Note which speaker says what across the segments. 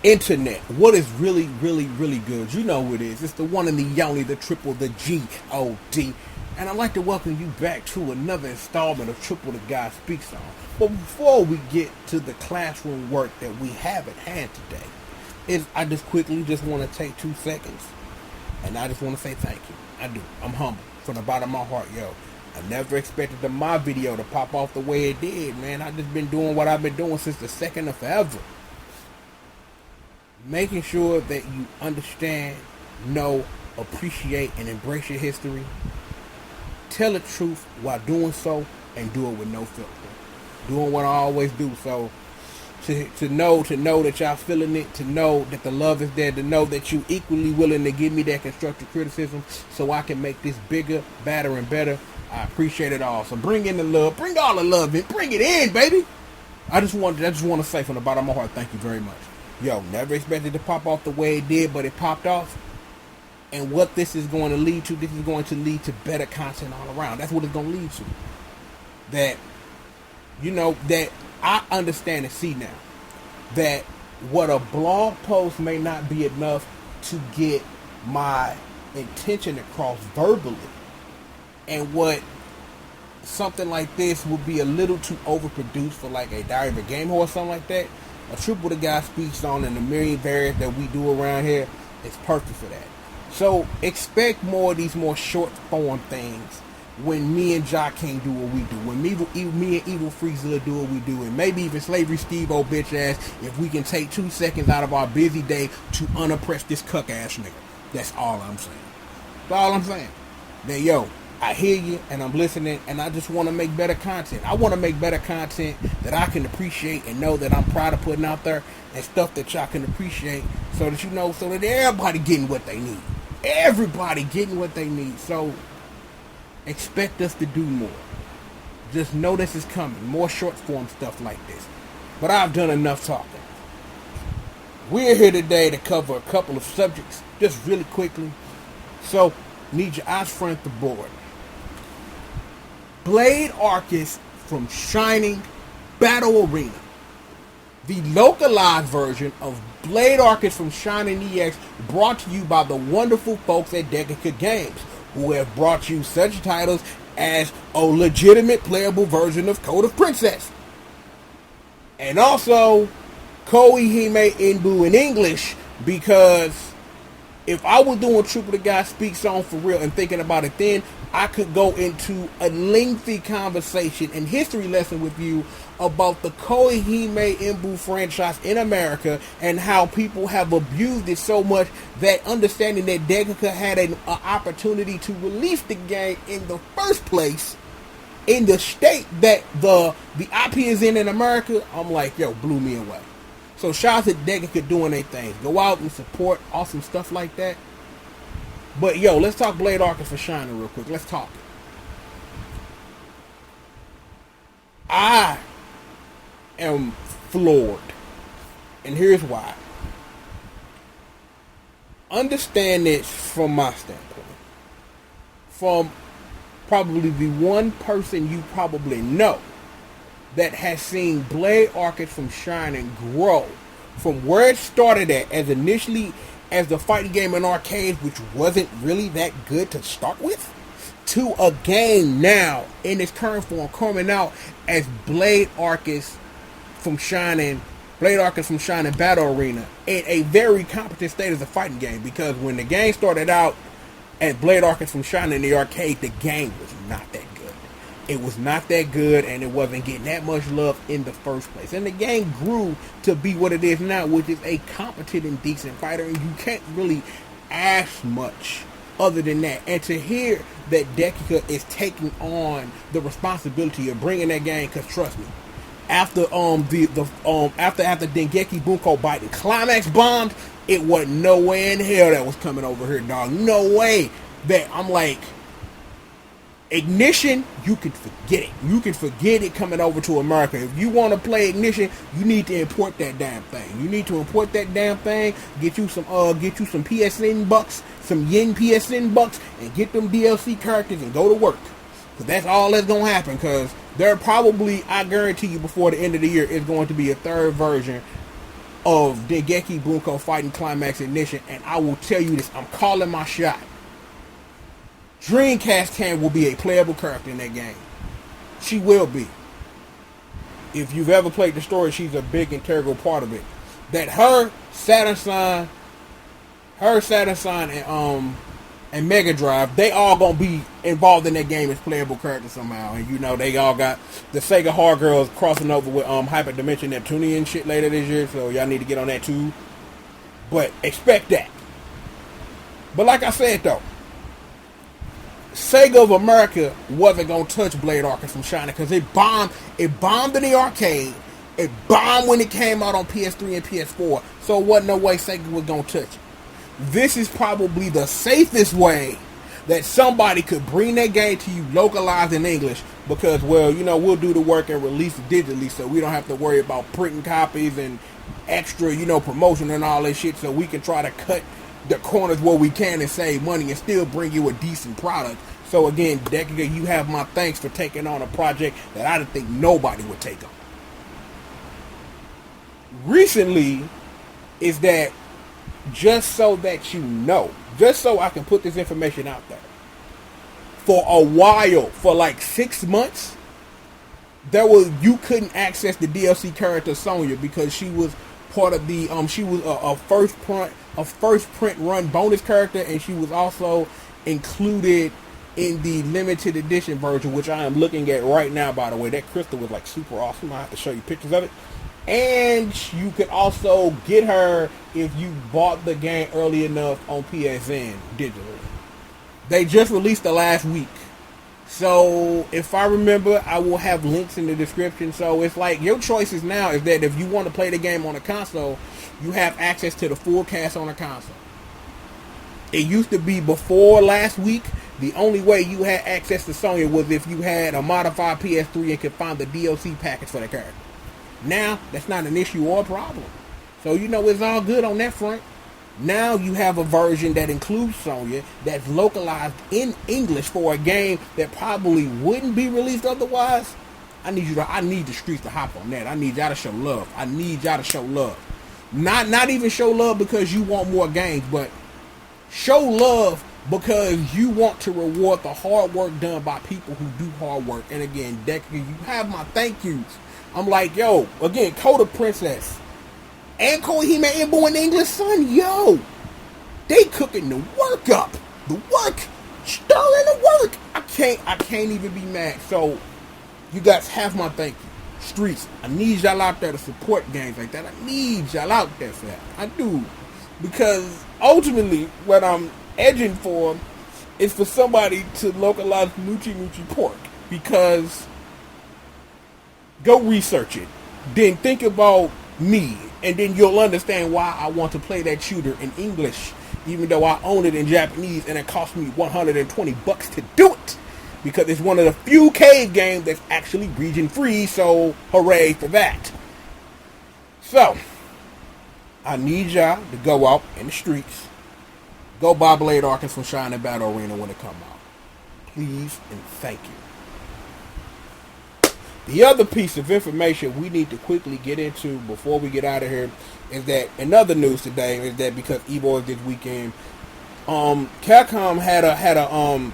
Speaker 1: Internet, what is really, really, really good? You know who it is. It's the one and the only, the triple, the G.O.D. And I'd like to welcome you back to another installment of Triple the Guy Speaks On. But before we get to the classroom work that we have at hand today, I just quickly want to take 2 seconds and I just want to say thank you. I do. I'm humble from the bottom of my heart, yo. I never expected my video to pop off the way it did, man. I just been doing what I've been doing since the second of forever. Making sure that you understand, know, appreciate, and embrace your history. Tell the truth while doing so, and do it with no filter. Doing what I always do. So to know that y'all feeling it, to know that the love is there, to know that you equally willing to give me that constructive criticism, so I can make this bigger, badder, and better. I appreciate it all. So bring in the love, bring all the love in, bring it in, baby. I just want to say from the bottom of my heart, thank you very much. Yo, never expected to pop off the way it did, but it popped off. And what this is going to lead to, this is going to lead to better content all around. That's what it's going to lead to. That, that I understand and see now. That what a blog post may not be enough to get my intention across verbally. And what something like this would be a little too overproduced for like a Diary of a Game Whore or something like that. A Triple the Guy Speaks On and the million variants that we do around here is perfect for that. So expect more of these more short form things when me and Jock can't do what we do. When me and Evil Freezilla do what we do. And maybe even Slavery Steve-O bitch ass if we can take 2 seconds out of our busy day to unoppress this cuck ass nigga. That's all I'm saying. That's all I'm saying. Then yo, I hear you and I'm listening and I just want to make better content. I want to make better content that I can appreciate and know that I'm proud of putting out there, and stuff that y'all can appreciate so that so that everybody getting what they need. Everybody getting what they need. So expect us to do more. Just know this is coming. More short form stuff like this. But I've done enough talking. We're here today to cover a couple of subjects just really quickly. So need your eyes front the board. Blade Arcus from Shining Battle Arena. The localized version of Blade Arcus from Shining EX, brought to you by the wonderful folks at BlaKKKout Games, who have brought you such titles as a legitimate playable version of Code of Princess. And also Koihime Inbu in English, because if I was doing Triple the Guy Speaks On for real and thinking about it then, I could go into a lengthy conversation and history lesson with you about the Koihime Inbu franchise in America and how people have abused it so much that understanding that BlaKKKout had an opportunity to release the game in the first place in the state that the IP is in America, I'm like, yo, blew me away. So shout out to BlaKKKout doing their thing. Go out and support awesome stuff like that. But yo, let's talk Blade Arcus for Shining real quick. Let's talk. I am floored. And here's why. Understand this from my standpoint. From probably the one person you probably know that has seen Blade Arcus from Shining grow from where it started at as initially as the fighting game in arcades, which wasn't really that good to start with, to a game now in its current form coming out as Blade Arcus from Shining Battle Arena in a very competent state as a fighting game, because when the game started out as Blade Arcus from Shining in the arcade, the game was not that good. It was not that good, and it wasn't getting that much love in the first place. And the game grew to be what it is now, which is a competent and decent fighter, and you can't really ask much other than that. And to hear that BlaKKKout is taking on the responsibility of bringing that game, because trust me, after after Dengeki Bunko Bite and Climax bombed, it wasn't no way in hell that was coming over here, dog. No way. That I'm like, Ignition, you can forget it. You can forget it coming over to America. If you want to play Ignition, you need to import that damn thing. You need to import that damn thing. Get you some PSN bucks, some yen PSN bucks, and get them DLC characters and go to work. Cause that's all that's gonna happen. Cause there probably, I guarantee you, before the end of the year, is going to be a third version of Dengeki Bunko Fighting Climax Ignition, and I will tell you this, I'm calling my shot. Dreamcast Tan will be a playable character in that game. She will be. If you've ever played the story, she's a big integral part of it. That her Saturn Sign and Mega Drive, they all gonna be involved in that game as playable characters somehow. And you know, they all got the Sega Hard Girls crossing over with Hyper Dimension Neptunian shit later this year, so y'all need to get on that too. But expect that. But like I said though, Sega of America wasn't gonna touch Blade Arcus from China because it bombed in the arcade. It bombed when it came out on PS3 and PS4. So it wasn't no way Sega was gonna touch it. This is probably the safest way that somebody could bring that game to you localized in English because, well, you know, we'll do the work and release it digitally so we don't have to worry about printing copies and extra, you know, promotion and all that shit, so we can try to cut the corners where we can and save money and still bring you a decent product. So again, BlaKKKout, you have my thanks for taking on a project that I didn't think nobody would take on. Recently is that, just so that you know, just so I can put this information out there, for a while, for like 6 months, you couldn't access the DLC character Sonya because she was part of the she was a first print run bonus character, and she was also included in the limited edition version, which I am looking at right now, by the way. That crystal was like super awesome. I have to show you pictures of it. And you could also get her if you bought the game early enough on PSN digitally. They just released the last week. So if I remember, I will have links in the description. So it's like your choices now is that if you want to play the game on a console, you have access to the full cast on a console. It used to be before last week, the only way you had access to Sonya was if you had a modified PS3 and could find the DLC package for the character. Now, that's not an issue or a problem. So, you know, it's all good on that front. Now you have a version that includes Sonya that's localized in English for a game that probably wouldn't be released otherwise. I need the streets to hop on that. I need y'all to show love. I need y'all to show love. Not even show love because you want more games, but show love because you want to reward the hard work done by people who do hard work. And again, BlaKKKout, you have my thank yous. I'm like, yo, again, Coda Princess and Koihime Imbo in English, son, yo, they cooking the work up. The work, stirring the work. I can't even be mad. So, you guys have my thank you. Streets, I need y'all out there to support games like that. I need y'all out there for that. I do. Because ultimately, what I'm edging for is for somebody to localize Moochie Moochie Pork. Because go research it. Then think about me. And then you'll understand why I want to play that shooter in English. Even though I own it in Japanese and it cost me $120 to do it. Because it's one of the few cave games that's actually region free. So hooray for that. So, I need y'all to go out in the streets. Go buy Blade Arcus from Shining Battle Arena when it come out. Please and thank you. The other piece of information we need to quickly get into before we get out of here is that another news today is that because EVO is this weekend, Capcom had a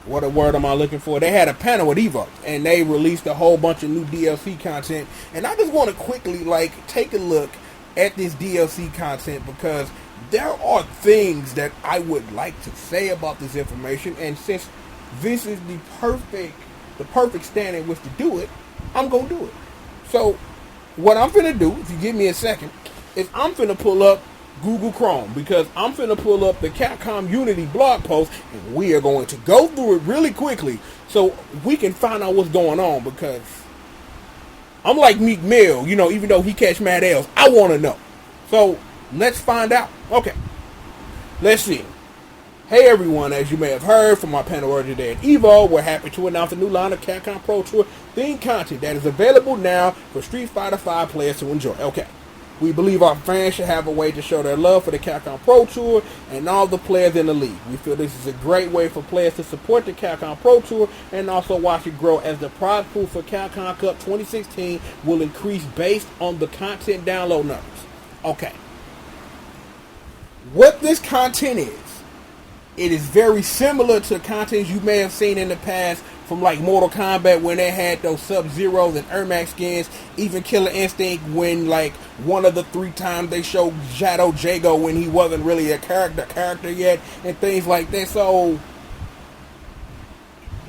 Speaker 1: what a word am I looking for? They had a panel at EVO and they released a whole bunch of new DLC content. And I just want to quickly take a look at this DLC content because there are things that I would like to say about this information, and since this is the perfect stand in which to do it, I'm going to do it. So, what I'm finna do, if you give me a second, is I'm finna pull up Google Chrome, because I'm finna pull up the Capcom Unity blog post, and we are going to go through it really quickly so we can find out what's going on, because I'm like Meek Mill, you know, even though he catch mad L's, I want to know. So, let's find out. Okay, let's see. Hey everyone, as you may have heard from my panel earlier today at EVO, we're happy to announce a new line of Capcom Pro Tour themed content that is available now for Street Fighter V players to enjoy. Okay, we believe our fans should have a way to show their love for the Capcom Pro Tour and all the players in the league. We feel this is a great way for players to support the Capcom Pro Tour and also watch it grow, as the prize pool for Capcom Cup 2016 will increase based on the content download numbers. Okay. What this content is, it is very similar to content you may have seen in the past from like Mortal Kombat when they had those Sub-Zeros and Ermac skins, even Killer Instinct when like one of the 3 times they showed Shadow Jago when he wasn't really a character yet, and things like that. So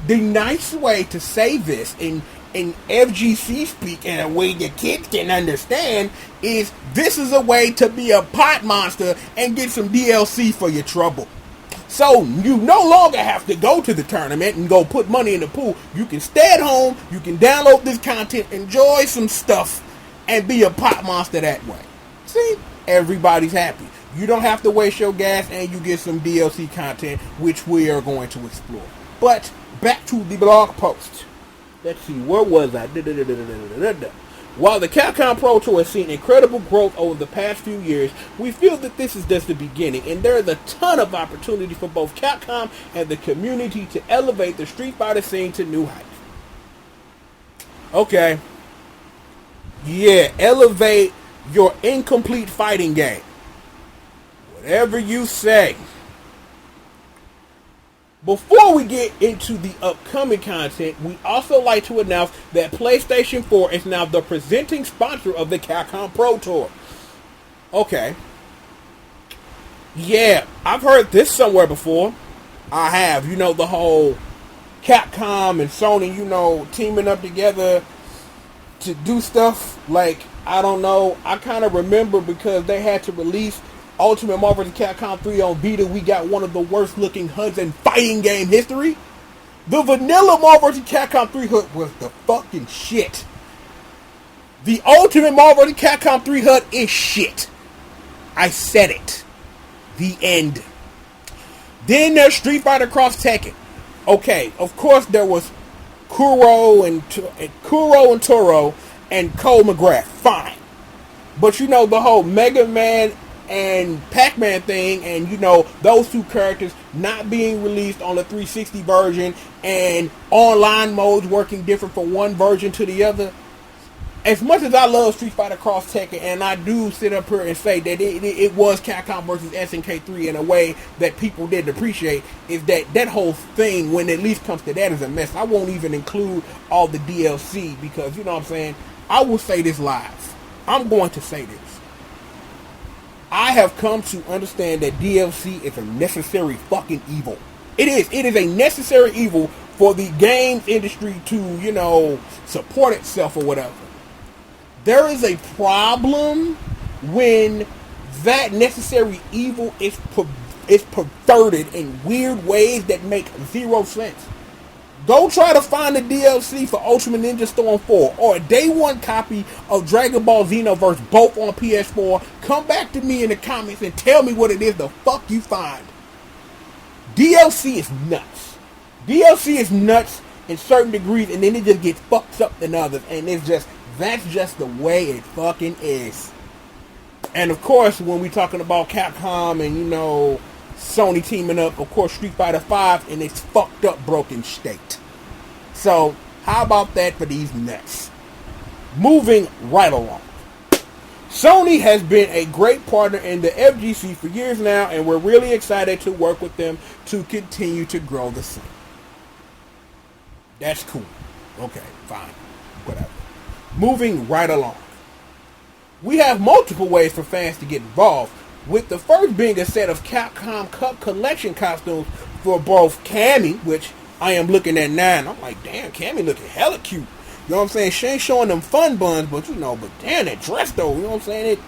Speaker 1: the nice way to say this in FGC speak in a way that kids can understand is this is a way to be a pot monster and get some DLC for your trouble. So you no longer have to go to the tournament and go put money in the pool. You can stay at home, you can download this content, enjoy some stuff, and be a pot monster that way. See? Everybody's happy. You don't have to waste your gas, and you get some DLC content, which we are going to explore. But back to the blog post. Let's see, where was I? While the Capcom Pro Tour has seen incredible growth over the past few years, we feel that this is just the beginning, and there is a ton of opportunity for both Capcom and the community to elevate the Street Fighter scene to new heights. Okay. Yeah, elevate your incomplete fighting game. Whatever you say. Before we get into the upcoming content, we also like to announce that PlayStation 4 is now the presenting sponsor of the Capcom Pro Tour. Okay. Yeah, I've heard this somewhere before. I have. You know, the whole Capcom and Sony, teaming up together to do stuff. Like, I don't know. I kind of remember because they had to release Ultimate Marvel vs. Capcom 3 on Vita. We got one of the worst looking HUDs in fighting game history. The vanilla Marvel vs. Capcom 3 HUD was the fucking shit. The Ultimate Marvel vs. Capcom 3 HUD is shit. I said it. The end. Then there's Street Fighter Cross Tekken. Okay, of course there was Kuro and Toro and Cole McGrath. Fine. But the whole Mega Man and Pac-Man thing, and those 2 characters not being released on the 360 version, and online modes working different from one version to the other. As much as I love Street Fighter Cross Tekken, and I do sit up here and say that it was Capcom versus SNK 3 in a way that people didn't appreciate, is that whole thing, when it at least comes to that, is a mess. I won't even include all the DLC because, I will say this live. I'm going to say this. I have come to understand that DLC is a necessary fucking evil. It is. It is a necessary evil for the games industry to, support itself or whatever. There is a problem when that necessary evil is perverted in weird ways that make zero sense. Go try to find the DLC for Ultimate Ninja Storm 4 or a day one copy of Dragon Ball Xenoverse, both on PS4. Come back to me in the comments and tell me what it is the fuck you find. DLC is nuts. DLC is nuts in certain degrees, and then it just gets fucked up in others, and that's just the way it fucking is. And of course, when we're talking about Capcom and Sony teaming up, of course, Street Fighter 5 in its fucked up broken state. So, how about that for these nuts? Moving right along. Sony has been a great partner in the FGC for years now, and we're really excited to work with them to continue to grow the scene. That's cool. Okay, fine. Whatever. Moving right along. We have multiple ways for fans to get involved, with the first being a set of Capcom Cup Collection costumes for both Cammy, which I am looking at now, and I'm like, damn, Cammy looking hella cute. You know what I'm saying? She ain't showing them fun buns, but but damn, that dress though, you know what I'm saying?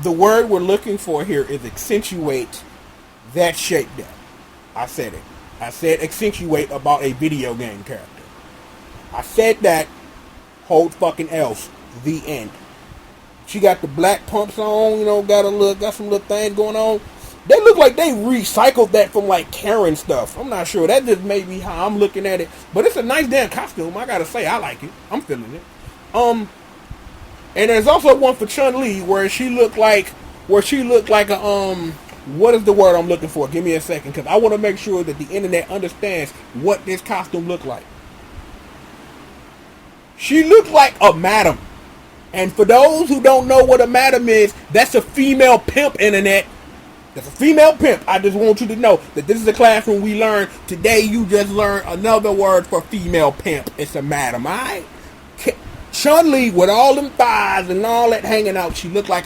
Speaker 1: The word we're looking for here is accentuate that shape there. I said it. I said accentuate about a video game character. I said that, hold fucking else. The end. She got the black pumps on, got some little things going on. They look like they recycled that from like Karen stuff. I'm not sure. That just may be how I'm looking at it. But it's a nice damn costume. I gotta say, I like it. I'm feeling it. And there's also one for Chun-Li where she looked like a what is the word I'm looking for? Give me a second, because I want to make sure that the internet understands what this costume looked like. She looked like a madam. And for those who don't know what a madam is, that's a female pimp, internet. That's a female pimp. I just want you to know that this is a classroom we learn. Today you just learned another word for female pimp. It's a madam, alright? Chun-Li with all them thighs and all that hanging out, she looked like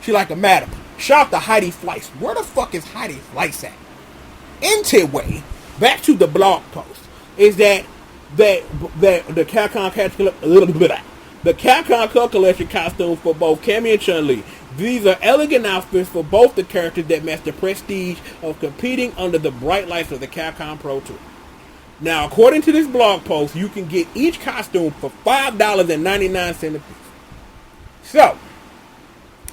Speaker 1: she like a madam. Shout out to Heidi Fleiss. Where the fuck is Heidi Fleiss at? Anyway, back to the blog post, is that the Capcom Cup Collection costumes for both Cammy and Chun-Li. These are elegant outfits for both the characters that match the prestige of competing under the bright lights of the Capcom Pro Tour. Now, according to this blog post, you can get each costume for $5.99 a piece. So,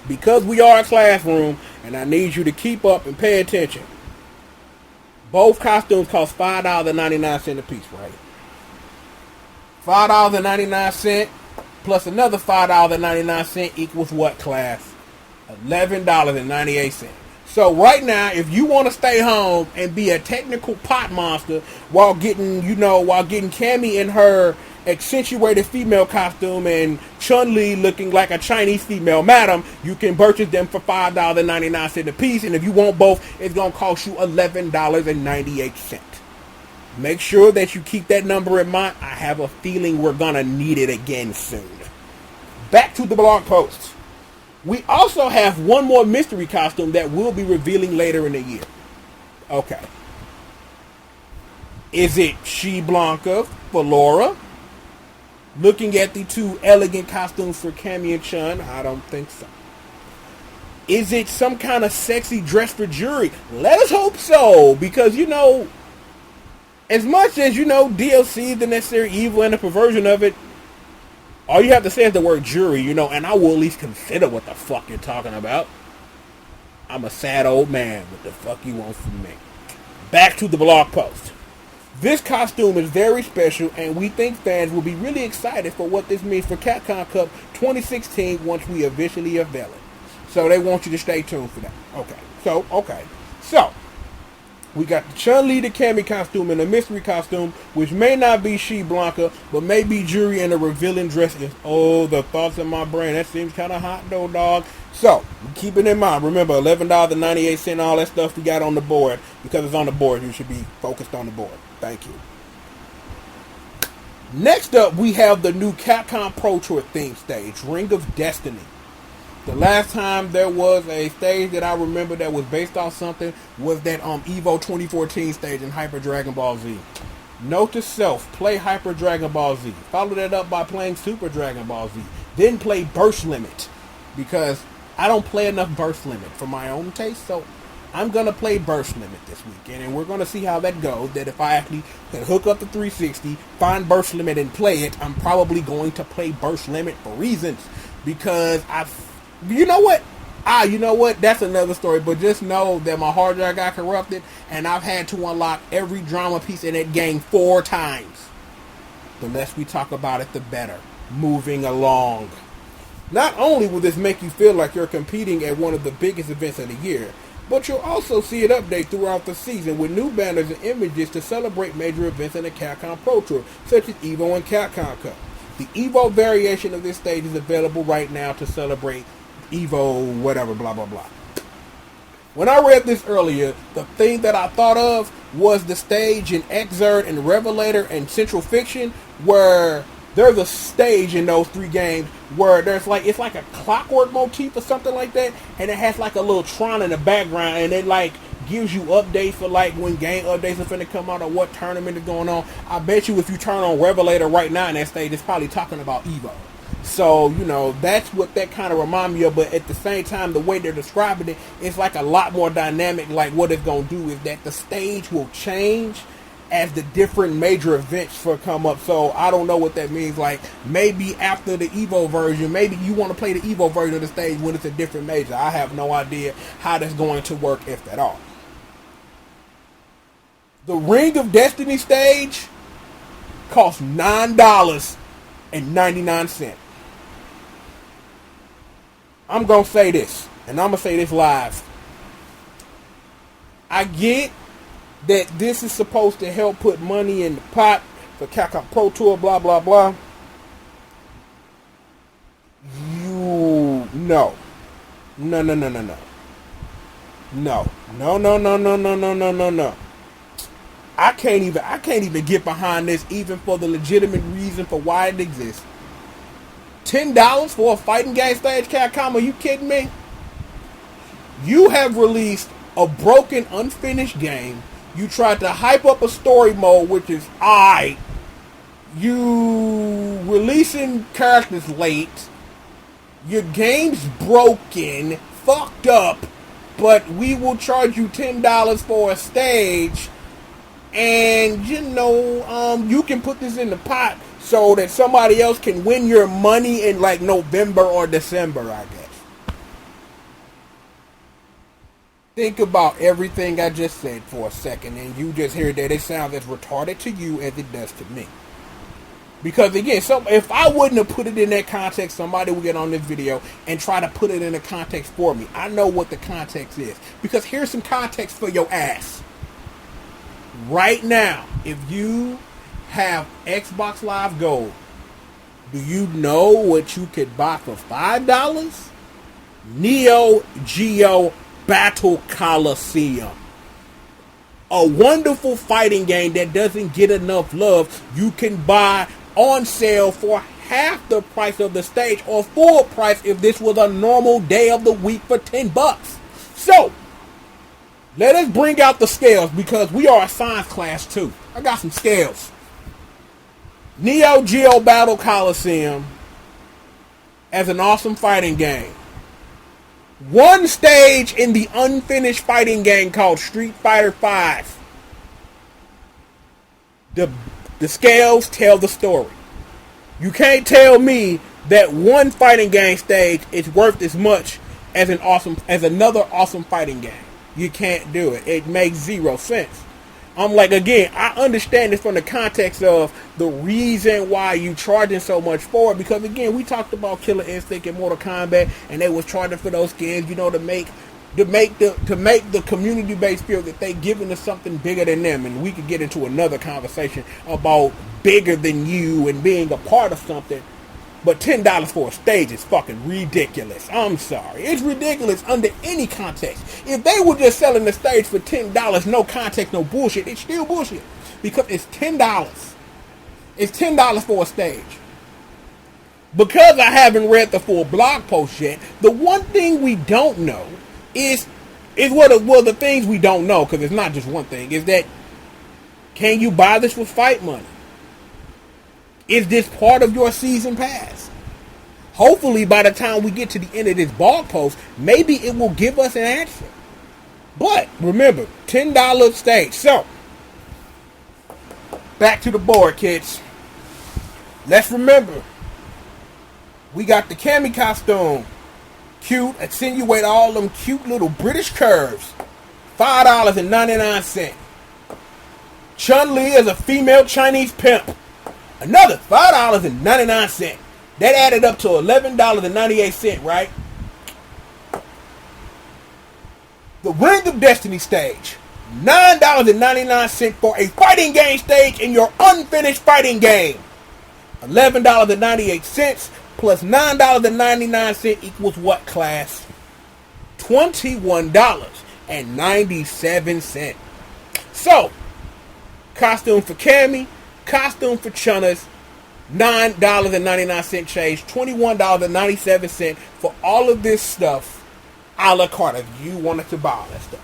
Speaker 1: because we are a classroom, and I need you to keep up and pay attention, both costumes cost $5.99 a piece, right? $5.99 plus another $5.99 equals what, class? $11.98. So right now, if you want to stay home and be a technical pot monster while getting Cammy in her accentuated female costume and Chun-Li looking like a Chinese female madam, you can purchase them for $5.99 a piece. And if you want both, it's going to cost you $11.98. Make sure that you keep that number in mind. I have a feeling we're going to need it again soon. Back to the blog post. We also have one more mystery costume that we'll be revealing later in the year. Okay. Is it She Blanca for Laura? Looking at the two elegant costumes for Cammy and Chun, I don't think so. Is it some kind of sexy dress for Jury? Let us hope so, because, as much as, DLC, the necessary evil and the perversion of it, all you have to say is the word jury, and I will at least consider what the fuck you're talking about. I'm a sad old man. What the fuck you want from me? Back to the blog post. This costume is very special, and we think fans will be really excited for what this means for Capcom Cup 2016 once we officially unveil it. So they want you to stay tuned for that. Okay. So, we got the Chun-Li, the Cammy costume, and the mystery costume, which may not be She Blanca, but may be Jury in a revealing dress. The thoughts in my brain. That seems kind of hot, though, dog. So, keep it in mind. Remember, $11.98, all that stuff we got on the board. Because it's on the board, you should be focused on the board. Thank you. Next up, we have the new Capcom Pro Tour theme stage, Ring of Destiny. The last time there was a stage that I remember that was based off something was that EVO 2014 stage in Hyper Dragon Ball Z. Note to self, play Hyper Dragon Ball Z. Follow that up by playing Super Dragon Ball Z. Then play Burst Limit, because I don't play enough Burst Limit for my own taste, so I'm going to play Burst Limit this weekend, and we're going to see how that goes. That if I actually can hook up the 360, find Burst Limit and play it, I'm probably going to play Burst Limit for reasons, because you know what? That's another story. But just know that my hard drive got corrupted, and I've had to unlock every drama piece in that game 4 times. The less we talk about it, the better. Moving along. Not only will this make you feel like you're competing at one of the biggest events of the year, but you'll also see it update throughout the season with new banners and images to celebrate major events in the Capcom Pro Tour, such as EVO and Capcom Cup. The EVO variation of this stage is available right now to celebrate EVO, whatever, blah, blah, blah. When I read this earlier, the thing that I thought of was the stage in Xrd and Revelator and Central Fiction, where there's a stage in those 3 games where it's like a clockwork motif or something like that, and it has like a little Tron in the background, and it like gives you updates for like when game updates are finna come out or what tournament is going on. I bet you if you turn on Revelator right now in that stage, it's probably talking about EVO. So, that's what that kind of reminds me of, but at the same time, the way they're describing it, it's like a lot more dynamic. Like what it's going to do is that the stage will change as the different major events come up. So I don't know what that means. Like maybe after the EVO version, maybe you want to play the EVO version of the stage when it's a different major. I have no idea how that's going to work, if at all. The Ring of Destiny stage costs $9.99. I'm going to say this, and I'm going to say this live. I get that this is supposed to help put money in the pot for Capcom Pro Tour, blah, blah, blah. No. No, no, no, no, no. No. No, no, no, no, no, no, no, no, no. I can't even get behind this, even for the legitimate reason for why it exists. $10 for a fighting game stage, Capcom? Are you kidding me? You have released a broken, unfinished game. You tried to hype up a story mode, which is alright. You releasing characters late. Your game's broken, fucked up, but we will charge you $10 for a stage. And, you can put this in the pot so that somebody else can win your money in like November or December, I guess. Think about everything I just said for a second, and you just hear that it sounds as retarded to you as it does to me. Because again, if I wouldn't have put it in that context, somebody would get on this video and try to put it in a context for me. I know what the context is. Because here's some context for your ass. Right now, if you have Xbox Live Gold, do you know what you could buy for $5? Neo Geo Battle Coliseum. A wonderful fighting game that doesn't get enough love. You can buy on sale for half the price of the stage, or full price if this was a normal day of the week, for $10. So, let us bring out the scales, because we are a science class too. I got some scales. Neo Geo Battle Coliseum as an awesome fighting game. One stage in the unfinished fighting game called Street Fighter V. The scales tell the story. You can't tell me that one fighting game stage is worth as much as another awesome fighting game. You can't do it. It makes zero sense. I'm like, again, I understand this from the context of the reason why you charging so much for it. Because again, we talked about Killer Instinct and Mortal Kombat, and they was charging for those skins, to make the community base feel that they giving us something bigger than them. And we could get into another conversation about bigger than you and being a part of something. But $10 for a stage is fucking ridiculous. I'm sorry. It's ridiculous under any context. If they were just selling the stage for $10, no context, no bullshit, it's still bullshit. Because it's $10. It's $10 for a stage. Because I haven't read the full blog post yet, the one thing we don't know is the things we don't know, because it's not just one thing, is that, can you buy this with fight money? Is this part of your season pass? Hopefully, by the time we get to the end of this blog post, maybe it will give us an answer. But, remember, $10 stage. So, back to the board, kids. Let's remember, we got the Cammy costume. Cute, accentuate all them cute little British curves. $5.99. Chun-Li is a female Chinese pimp. Another $5.99. That added up to $11.98, right? The Ring of Destiny stage. $9.99 for a fighting game stage in your unfinished fighting game. $11.98 plus $9.99 equals what, class? $21.97. So, costume for Cammy, costume for Chunnas, $9.99 change, $21.97 for all of this stuff a la carte if you wanted to buy all that stuff.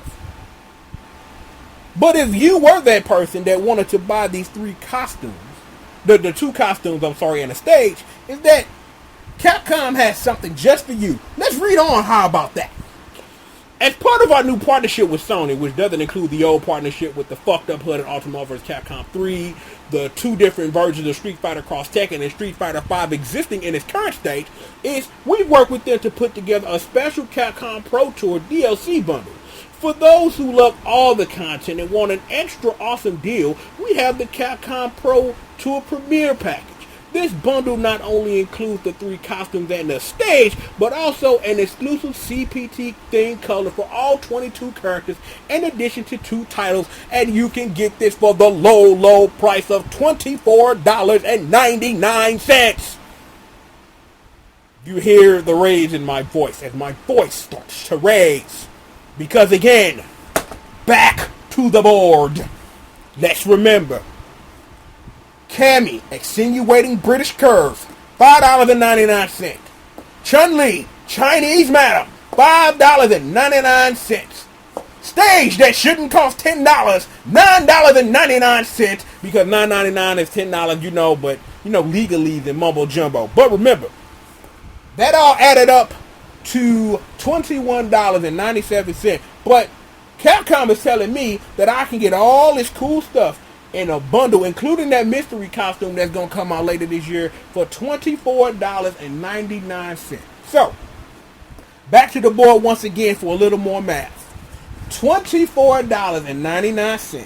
Speaker 1: But if you were that person that wanted to buy these three costumes, the two costumes, and a stage, is that Capcom has something just for you. Let's read on. How about that? As part of our new partnership with Sony, which doesn't include the old partnership with the fucked up hooded Ultimate vs. Capcom 3, the two different versions of Street Fighter Cross Tekken and Street Fighter 5 existing in its current state, is we've worked with them to put together a special Capcom Pro Tour DLC bundle. For those who love all the content and want an extra awesome deal, we have the Capcom Pro Tour Premiere Package. This bundle not only includes the three costumes and the stage, but also an exclusive CPT themed color for all 22 characters, in addition to 2 titles, and you can get this for the low price of $24.99. You hear the rage in my voice as my voice starts to raise. Because again, back to the board. Let's remember. Cammy, extenuating British curves, $5.99. Chun-Li, Chinese madam, $5.99. Stage that shouldn't cost $10, $9.99, because $9.99 is $10, but legally the mumbo jumbo. But remember, that all added up to $21.97. But Capcom is telling me that I can get all this cool stuff in a bundle, including that mystery costume that's going to come out later this year, for $24.99. So, back to the board once again for a little more math. $24.99.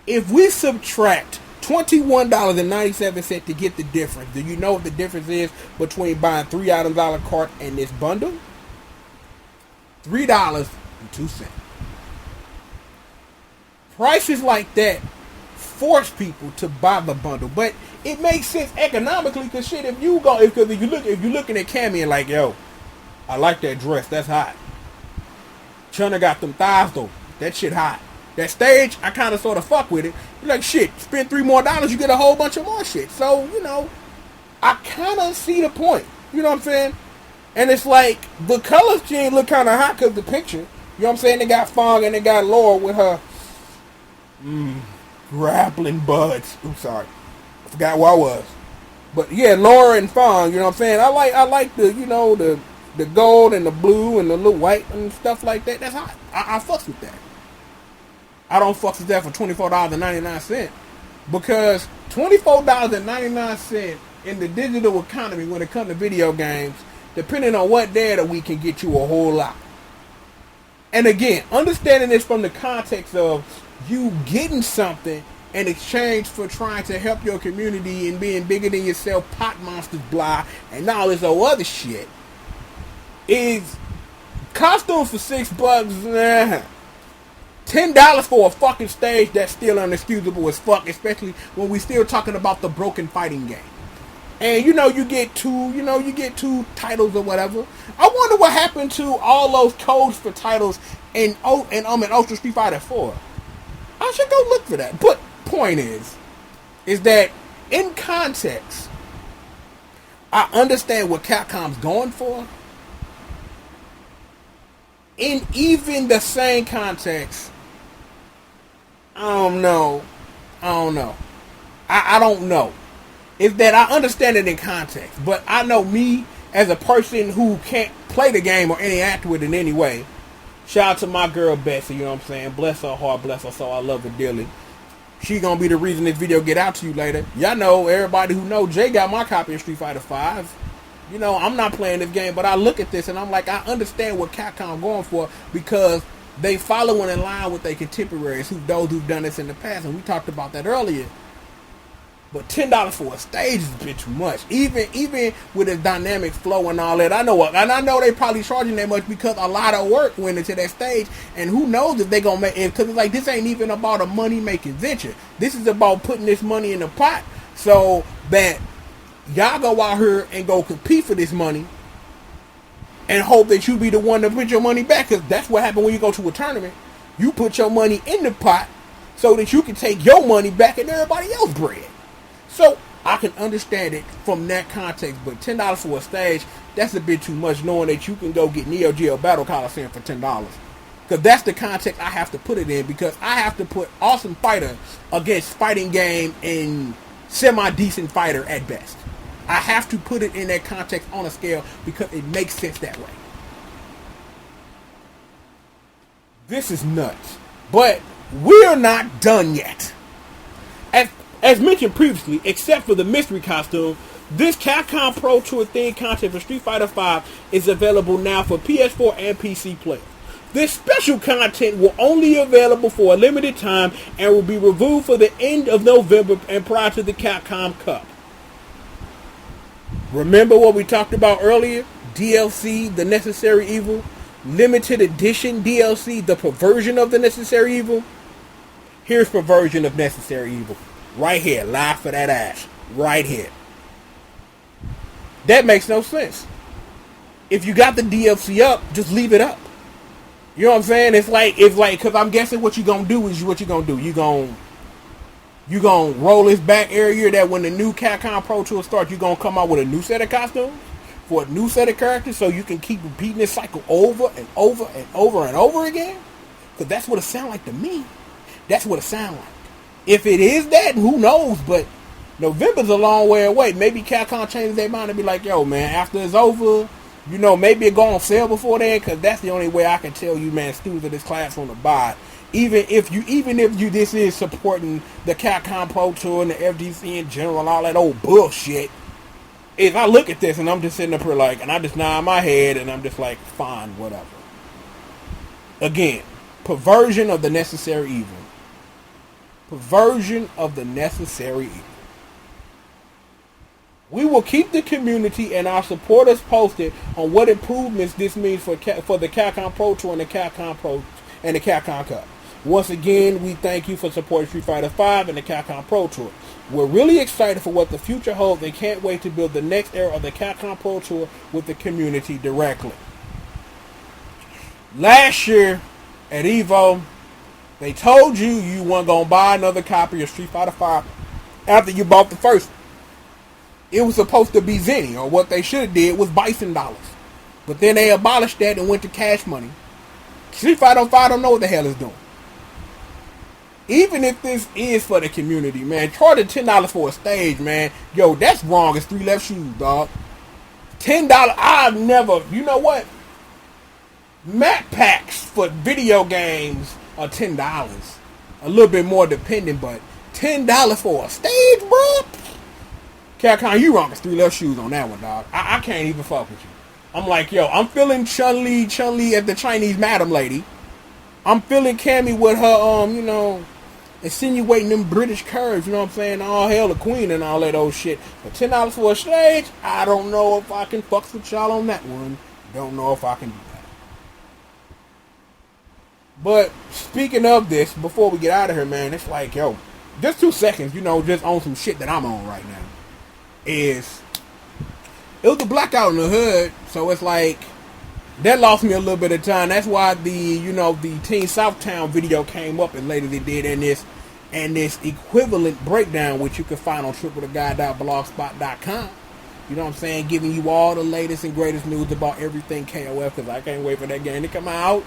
Speaker 1: If we subtract $21.97 to get the difference, do you know what the difference is between buying 3 items a la carte and this bundle? $3.02. Prices like that force people to buy the bundle, but it makes sense economically because shit, if you're looking at Cammy and like, yo, I like that dress, that's hot. Chunna got them thighs though, that shit hot. That stage, I kind of sort of fuck with it. You're like, shit, spend $3 more, you get a whole bunch of more shit. So, I kind of see the point. You know what I'm saying? And it's like, the color scheme look kind of hot because the picture. You know what I'm saying? They got Fong and they got Laura with her grappling buds. I'm sorry. I forgot where I was. But yeah, Laura and Fong, you know what I'm saying? I like the, the gold and the blue and the little white and stuff like that. That's hot. I fucks with that. I don't fuck with that for $24.99 because $24.99 in the digital economy when it comes to video games, depending on what day of the week, can get you a whole lot. And again, understanding this from the context of you getting something in exchange for trying to help your community and being bigger than yourself, pot monsters, blah, and all this other shit, is costumes for $6, $10 for a fucking stage that's still unexcusable as fuck, especially when we still talking about the broken fighting game. And you get two titles or whatever. I wonder what happened to all those codes for titles in Ultra Street Fighter 4. I should go look for that. But point is that in context, I understand what Capcom's going for. In even the same context, I don't know. I don't know. Is that I understand it in context, but I know me as a person who can't play the game or interact with it in any way. Shout out to my girl Betsy, you know what I'm saying? Bless her heart, bless her soul. I love her dearly. She gonna be the reason this video get out to you later. Y'all know, everybody who know, Jay got my copy of Street Fighter 5. I'm not playing this game, but I look at this and I'm like, I understand what Capcom going for because they following in line with their contemporaries, those who've done this in the past, and we talked about that earlier. But $10 for a stage is a bit too much. Even with the dynamic flow and all that, I know they probably charging that much because a lot of work went into that stage, and who knows if they gonna make it, because it's like, this ain't even about a money making venture. This is about putting this money in the pot so that y'all go out here and go compete for this money and hope that you be the one to put your money back, because that's what happens when you go to a tournament. You put your money in the pot so that you can take your money back and everybody else's bread. So I can understand it from that context, but $10 for a stage, that's a bit too much, knowing that you can go get Neo Geo Battle Coliseum for $10. Because that's the context I have to put it in, because I have to put awesome fighter against fighting game and semi-decent fighter at best. I have to put it in that context on a scale because it makes sense that way. This is nuts. But we're not done yet. As mentioned previously, except for the mystery costume, this Capcom Pro Tour themed content for Street Fighter V is available now for PS4 and PC players. This special content will only be available for a limited time and will be reviewed for the end of November and prior to the Capcom Cup. Remember what we talked about earlier? DLC, The Necessary Evil, limited edition DLC, The Perversion of the Necessary Evil. Here's Perversion of Necessary Evil. Right here, live for that ass. Right here. That makes no sense. If you got the DLC up, just leave it up. You know what I'm saying? It's like, because I'm guessing what you're going to do is what you're going to do. You're going to roll this back area that when the new Capcom Pro Tour starts, you're going to come out with a new set of costumes for a new set of characters so you can keep repeating this cycle over and over and over and over again? Because that's what it sounds like to me. That's what it sounds like. If it is that, who knows? But November's a long way away. Maybe Capcom changes their mind and be like, yo, man, after it's over, you know, maybe it go on sale before then, because that's the only way I can tell you, man, students of this class on the buy. Even if you this is supporting the Capcom Pro Tour and the FGC in general and all that old bullshit, if I look at this and I'm just sitting up here like, and I just nod my head and I'm just like, fine, whatever. Again, perversion of the necessary evil. Perversion of the necessary evil. We will keep the community and our supporters posted on what improvements this means for the Capcom Pro Tour and the Capcom Cup. Once again, we thank you for supporting Street Fighter V and the Capcom Pro Tour. We're really excited for what the future holds and can't wait to build the next era of the Capcom Pro Tour with the community directly. Last year at EVO, they told you weren't going to buy another copy of Street Fighter V after you bought the first. It was supposed to be Zenny, or what they should have did was Bison dollars. But then they abolished that and went to cash money. Street Fighter V don't know what the hell it's doing. Even if this is for the community, man, charging $10 for a stage, man, yo, that's wrong. It's 3 left shoes, dog. $10, I've never, you know what? Map packs for video games are $10. A little bit more dependent, but $10 for a stage, bro? Capcom, you wrong. It's 3 left shoes on that one, dog. I can't even fuck with you. I'm like, yo, I'm feeling Chun-Li at the Chinese madam lady. I'm feeling Cammy with her, you know, insinuating them British curves, you know what I'm saying? All hail the queen and all that old shit. But $10 for a stage, I don't know if I can fuck with y'all on that one. Don't know if I can do that. But speaking of this, before we get out of here, man, it's like, yo, just 2 seconds, you know, just on some shit that I'm on right now. It was the blackout in the hood, so it's like, that lost me a little bit of time. That's why the Teen Southtown video came up and later they did in this equivalent breakdown, which you can find on www.blogspot.com. You know what I'm saying? Giving you all the latest and greatest news about everything KOF, because I can't wait for that game to come out.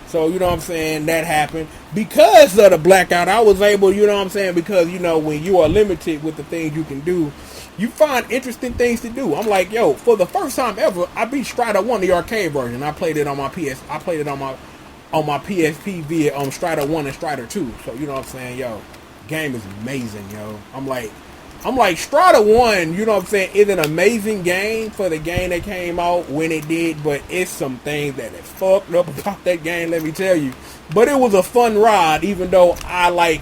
Speaker 1: So, you know what I'm saying, that happened. Because of the blackout, I was able, you know what I'm saying, because, you know, when you are limited with the things you can do, you find interesting things to do. I'm like, yo, for the first time ever, I beat Strider 1, the arcade version. I played it on my PSP via Strider 1 and Strider 2. So, you know what I'm saying, yo, game is amazing, yo. I'm like, Strider 1, you know what I'm saying, is an amazing game for the game that came out when it did, but it's some things that is fucked up about that game, let me tell you. But it was a fun ride, even though I like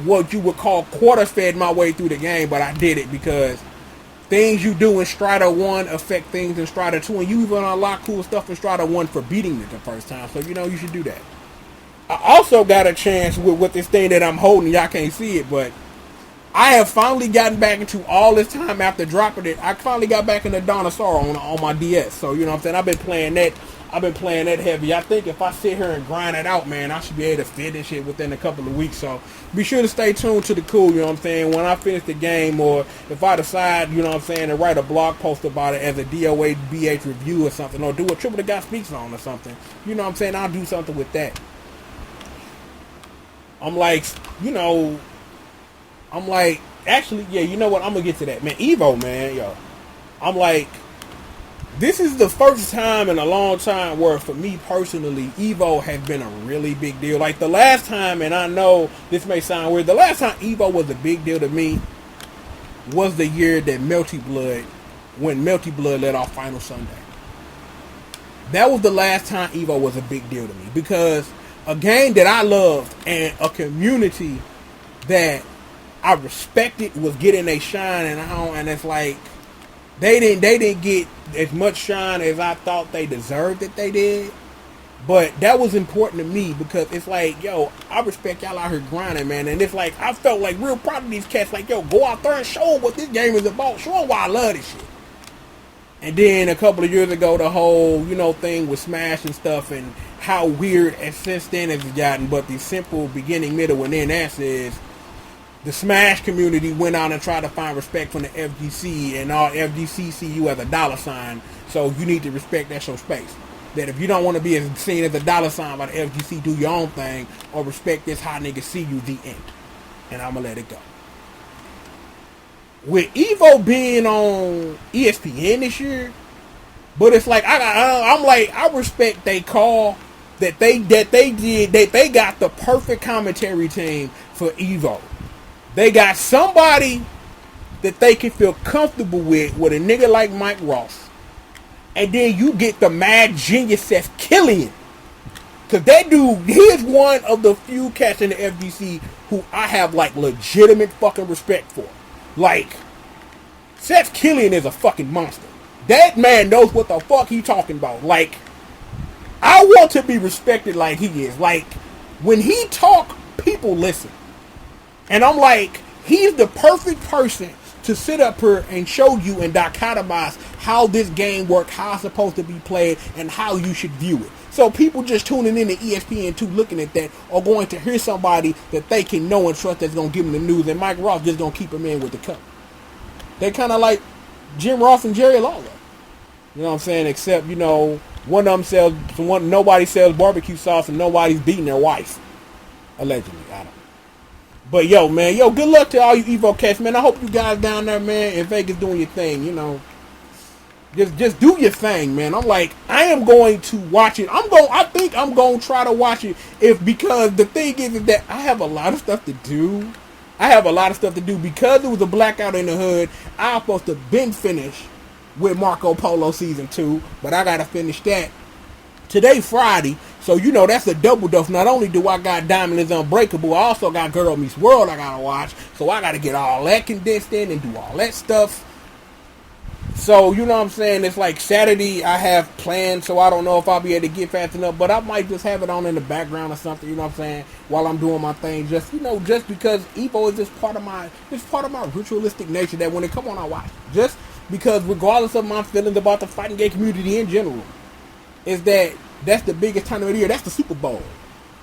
Speaker 1: what you would call quarter-fed my way through the game, but I did it because things you do in Strider 1 affect things in Strider 2, and you even unlock cool stuff in Strider 1 for beating it the first time, so, you know, you should do that. I also got a chance with this thing that I'm holding, y'all can't see it, but I have finally gotten back into all this time after dropping it. I finally got back into Dawn of Sorrow on my DS. So, you know what I'm saying? I've been playing that heavy. I think if I sit here and grind it out, man, I should be able to finish it within a couple of weeks. So, be sure to stay tuned to the cool, you know what I'm saying? When I finish the game, or if I decide, you know what I'm saying, to write a blog post about it as a DOA-BH review or something, or do a Triple the Guy Speaks on or something, you know what I'm saying? I'll do something with that. Actually, yeah, you know what? I'm going to get to that. Man, EVO, man, yo. I'm like, this is the first time in a long time where, for me personally, EVO has been a really big deal. Like, the last time, and I know this may sound weird, the last time EVO was a big deal to me was the year that when Melty Blood let off Final Sunday. That was the last time EVO was a big deal to me, because a game that I loved and a community that I respected was getting a shine, and it's like they didn't get as much shine as I thought they deserved that they did. But that was important to me because it's like, yo, I respect y'all out here grinding, man. And it's like, I felt like real proud of these cats. Like, yo, go out there and show them what this game is about. Show them why I love this shit. And then a couple of years ago, the whole, thing with Smash and stuff, and how weird and since then it's gotten. But the simple beginning, middle, and end answer is the Smash community went out and tried to find respect from the FGC, and all FGC see you as a dollar sign. So you need to respect that's your space. That if you don't want to be seen as a dollar sign by the FGC, do your own thing, or respect this how niggas see you, the end. And I'm going to let it go. With EVO being on ESPN this year, but it's like I respect they call that they got the perfect commentary team for EVO. They got somebody that they can feel comfortable with a nigga like Mike Ross, and then you get the mad genius Seth Killian, because that dude, he's one of the few cats in the FGC who I have like legitimate fucking respect for. Like, Seth Killian is a fucking monster. That man knows what the fuck he talking about. Like, I want to be respected like he is. Like, when he talk, people listen. And I'm like, he's the perfect person to sit up here and show you and dichotomize how this game works, how it's supposed to be played, and how you should view it. So people just tuning in to ESPN2 looking at that are going to hear somebody that they can know and trust that's going to give them the news, and Mike Ross just going to keep them in with the cup. They're kind of like Jim Ross and Jerry Lawler. You know what I'm saying? Except, one of them nobody sells barbecue sauce and nobody's beating their wife. Allegedly. I don't know. But good luck to all you EVO cats, man. I hope you guys down there, man, in Vegas doing your thing, Just do your thing, man. I'm like, I am going to watch it. I think I'm going to try to watch it because the thing is that I have a lot of stuff to do. Because it was a blackout in the hood. I was supposed to been finished with Marco Polo Season 2, but I got to finish that. Today, Friday, so that's a double dose. Not only do I got Diamond is Unbreakable, I also got Girl Meets World I got to watch. So I got to get all that condensed in and do all that stuff. So, you know what I'm saying? It's like Saturday I have planned, so I don't know if I'll be able to get fast enough, but I might just have it on in the background or something, you know what I'm saying, while I'm doing my thing. Just, just because EVO is just part of my ritualistic nature that when it come on, I watch. Just because regardless of my feelings about the fighting game community in general, is that's the biggest tournament of the year. That's the Super Bowl.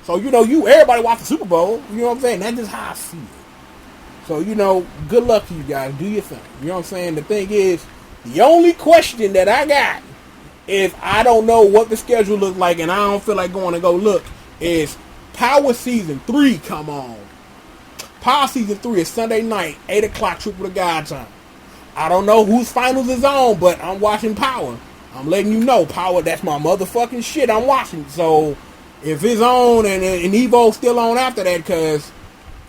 Speaker 1: So, everybody watch the Super Bowl, you know what I'm saying? That's just how I see it. So, good luck to you guys. Do your thing. You know what I'm saying? The thing is, the only question that I got is I don't know what the schedule looks like and I don't feel like going to go look is Power Season 3 come on. Power Season 3 is Sunday night, 8 o'clock, Triple the God time. I don't know whose finals is on, but I'm watching Power. I'm letting you know, Power, that's my motherfucking shit I'm watching. So, if it's on and EVO's still on after that, because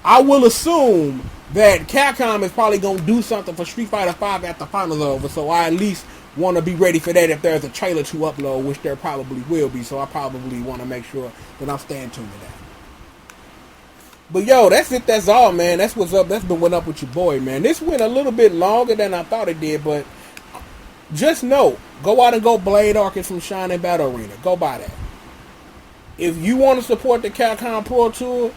Speaker 1: I will assume that Capcom is probably going to do something for Street Fighter V after the finals are over, so I at least want to be ready for that if there's a trailer to upload, which there probably will be, so I probably want to make sure that I'm staying tuned to that. But that's it, that's all, man. That's what's up. That's been went up with your boy, man. This went a little bit longer than I thought it did, but just know, go out and go Blade Arcus from Shining Battle Arena. Go buy that. If you want to support the Capcom Pro Tour,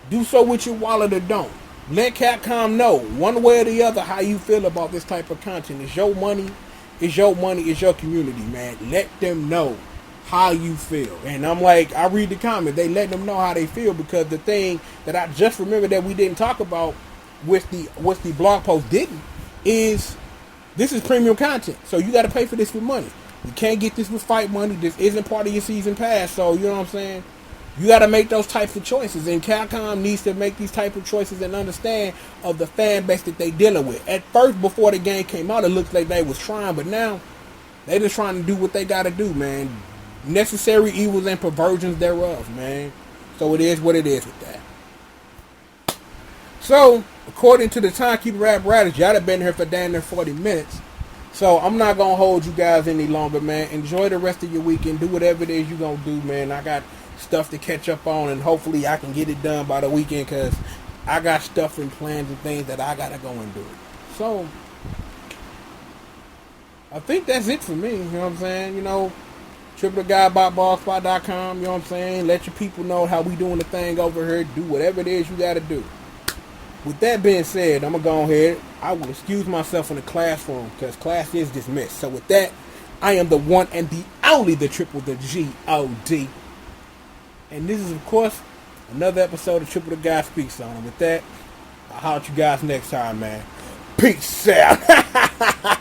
Speaker 1: do so with your wallet or don't. Let Capcom know, one way or the other, how you feel about this type of content. It's your money, it's your community, man. Let them know how you feel. And I'm like, I read the comments, they let them know how they feel, because the thing that I just remembered that we didn't talk about with the blog post is this is premium content. So you got to pay for this with money. You can't get this with fight money. This isn't part of your season pass. So, you know what I'm saying? You got to make those types of choices, and Capcom needs to make these type of choices and understand of the fan base that they dealing with. At first, before the game came out, it looked like they was trying, but now they just trying to do what they got to do, man. Necessary evils and perversions thereof, man. So it is what it is with that. So, according to the Timekeeper apparatus, y'all have been here for damn near 40 minutes. So I'm not going to hold you guys any longer, man. Enjoy the rest of your weekend. Do whatever it is you're going to do, man. I got stuff to catch up on, and hopefully I can get it done by the weekend, because I got stuff and plans and things that I got to go and do. So I think that's it for me. You know what I'm saying? TripleGuy.blogspot.com. You know what I'm saying? Let your people know how we doing the thing over here. Do whatever it is you got to do. With that being said, I'm going to go ahead. I will excuse myself from the classroom because class is dismissed. So with that, I am the one and the only, the triple, the G.O.D. And this is, of course, another episode of Triple the Guy Speaks On. And with that, I'll holler at you guys next time, man. Peace out.